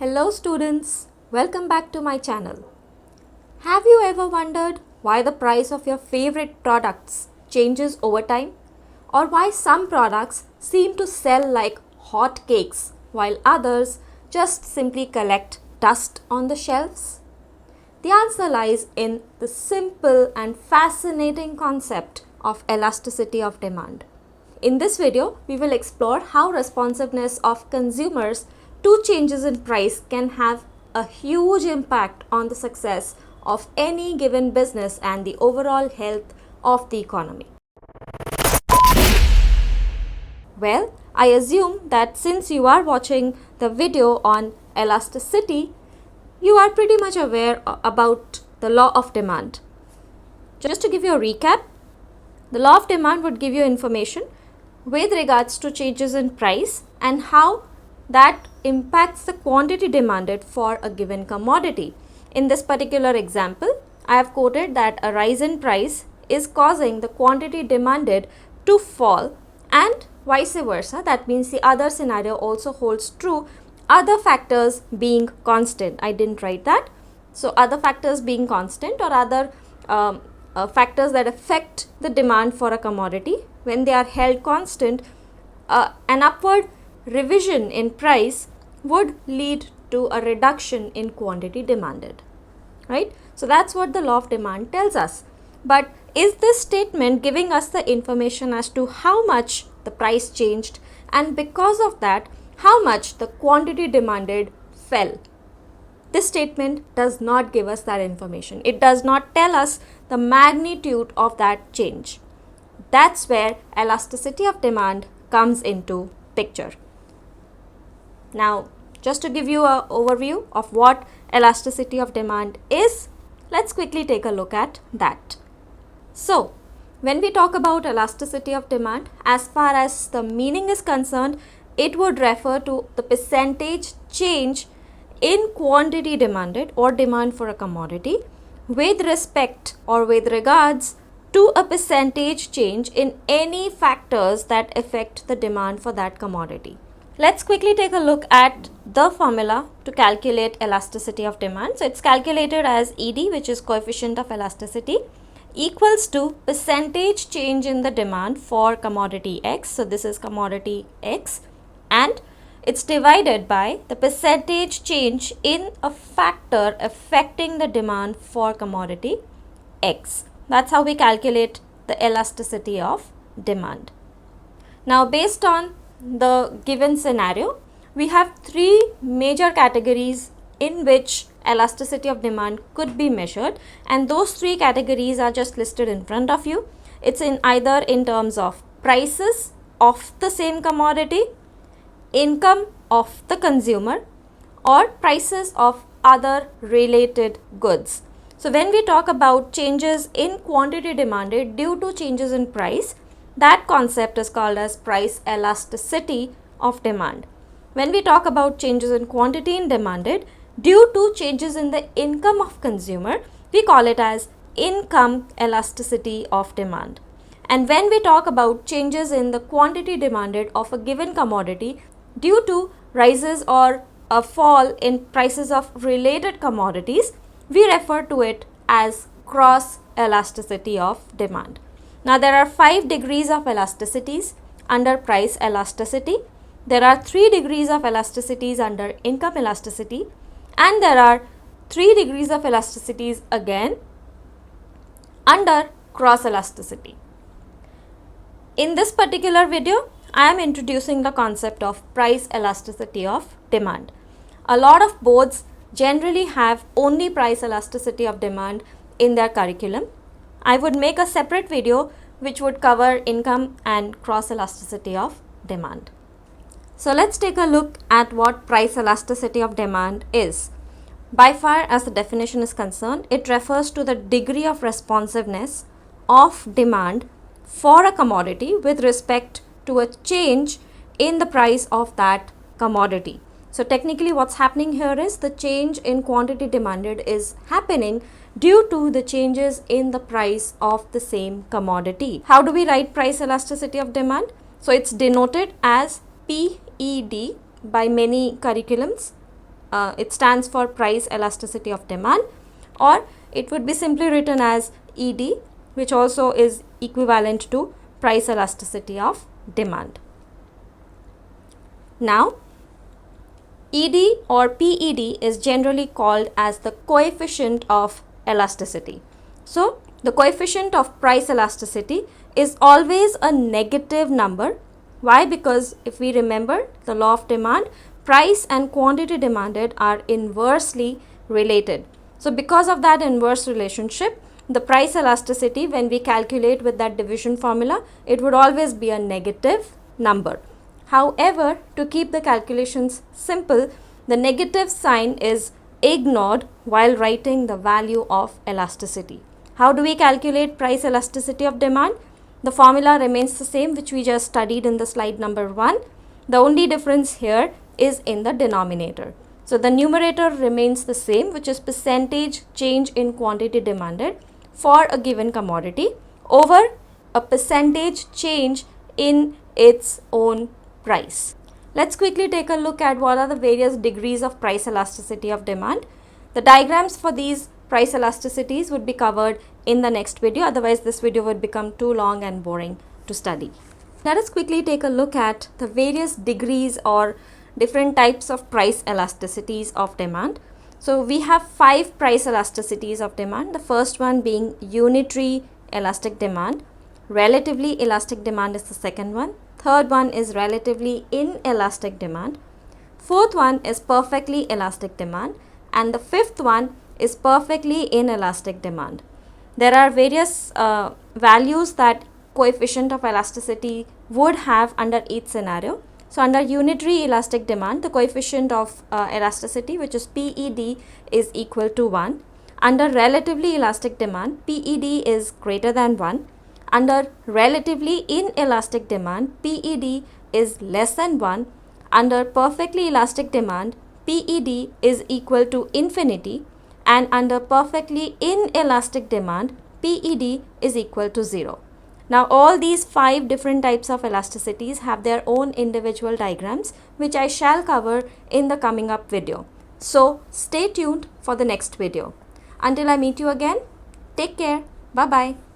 Hello students, welcome back to my channel. Have you ever wondered why the price of your favorite products changes over time? Or why some products seem to sell like hot cakes while others just simply collect dust on the shelves? The answer lies in the simple and fascinating concept of elasticity of demand. In this video, we will explore how responsiveness of consumers to changes in price can have a huge impact on the success of any given business and the overall health of the economy. Well, I assume that since you are watching the video on elasticity, you are pretty much aware about the law of demand. Just to give you a recap, the law of demand would give you information with regards to changes in price and how that impacts the quantity demanded for a given commodity. In this particular example, I have quoted that a rise in price is causing the quantity demanded to fall and vice versa. That means the other scenario also holds true, other factors being constant. I didn't write that. So other factors being constant or other factors that affect the demand for a commodity, when they are held constant, an upward revision in price would lead to a reduction in quantity demanded, right? So that's what the law of demand tells us. But is this statement giving us the information as to how much the price changed, and because of that, how much the quantity demanded fell? This statement does not give us that information. It does not tell us the magnitude of that change. That's where elasticity of demand comes into picture. Now, just to give you an overview of what elasticity of demand is, let's quickly take a look at that. So, when we talk about elasticity of demand, as far as the meaning is concerned, it would refer to the percentage change in quantity demanded or demand for a commodity with respect or with regards to a percentage change in any factors that affect the demand for that commodity. Let's quickly take a look at the formula to calculate elasticity of demand. So it's calculated as ED, which is coefficient of elasticity, equals to percentage change in the demand for commodity X. So this is commodity X, and it's divided by the percentage change in a factor affecting the demand for commodity X. That's how we calculate the elasticity of demand. Now, based on the given scenario, we have three major categories in which elasticity of demand could be measured, and those three categories are just listed in front of you. It's in either in terms of prices of the same commodity, income of the consumer, or prices of other related goods. So when we talk about changes in quantity demanded due to changes in price, that concept is called as price elasticity of demand. When we talk about changes in quantity in demanded due to changes in the income of consumer, we call it as income elasticity of demand. And when we talk about changes in the quantity demanded of a given commodity due to rises or a fall in prices of related commodities, we refer to it as cross elasticity of demand. Now, there are 5 degrees of elasticities under price elasticity. There are 3 degrees of elasticities under income elasticity, and there are 3 degrees of elasticities again under cross elasticity. In this particular video, I am introducing the concept of price elasticity of demand. A lot of boards generally have only price elasticity of demand in their curriculum. I would make a separate video which would cover income and cross elasticity of demand. So let's take a look at what price elasticity of demand is. By far, as the definition is concerned, it refers to the degree of responsiveness of demand for a commodity with respect to a change in the price of that commodity. So technically what's happening here is the change in quantity demanded is happening due to the changes in the price of the same commodity. How do we write price elasticity of demand? So it's denoted as PED by many curriculums. it stands for price elasticity of demand, or it would be simply written as ED, which also is equivalent to price elasticity of demand. Now, ED or PED is generally called as the coefficient of elasticity. So, the coefficient of price elasticity is always a negative number. Why? Because if we remember the law of demand, price and quantity demanded are inversely related. So, because of that inverse relationship, the price elasticity, when we calculate with that division formula, it would always be a negative number. However, to keep the calculations simple, the negative sign is ignored while writing the value of elasticity. How do we calculate price elasticity of demand? The formula remains the same, which we just studied in the slide number 1. The only difference here is in the denominator. So the numerator remains the same, which is percentage change in quantity demanded for a given commodity over a percentage change in its own price. Let's quickly take a look at what are the various degrees of price elasticity of demand. The diagrams for these price elasticities would be covered in the next video, otherwise this video would become too long and boring to study. Let us quickly take a look at the various degrees or different types of price elasticities of demand. So we have 5 price elasticities of demand. The first one being unitary elastic demand. Relatively elastic demand is the second one. Third one is relatively inelastic demand. Fourth one is perfectly elastic demand. And the fifth one is perfectly inelastic demand. There are various values that coefficient of elasticity would have under each scenario. So under unitary elastic demand, the coefficient of elasticity, which is PED, is equal to 1. Under relatively elastic demand, PED is greater than 1. Under relatively inelastic demand, PED is less than 1. Under perfectly elastic demand, PED is equal to infinity. And under perfectly inelastic demand, PED is equal to 0. Now all these 5 different types of elasticities have their own individual diagrams, which I shall cover in the coming up video. So stay tuned for the next video. Until I meet you again, take care. Bye bye.